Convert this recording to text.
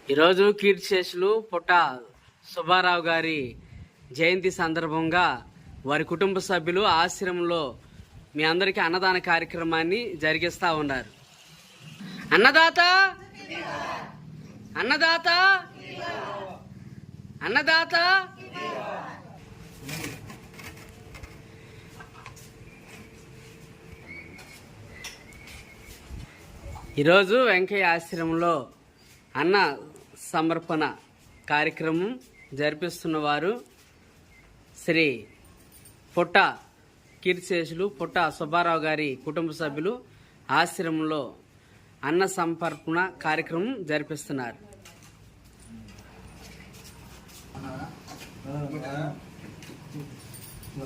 ఈరోజు కీర్తిశేషులు పుట్ట సుబ్బారావు గారి జయంతి సందర్భంగా వారి కుటుంబ సభ్యులు ఆశ్రమంలో మీ అందరికీ అన్నదాన కార్యక్రమాన్ని జరిగిస్తూ ఉన్నారు. అన్నదాత అన్నదాత అన్నదాత ఈరోజు వెంకయ్య ఆశ్రమంలో అన్న సమర్పణ కార్యక్రమం జరిపిస్తున్నవారు శ్రీ పుట్ట కీర్తిశేషులు పుట్ట సుబ్బారావు గారి కుటుంబ సభ్యులు ఆశ్రమంలో అన్న సమర్పణ కార్యక్రమం జరిపిస్తున్నారు.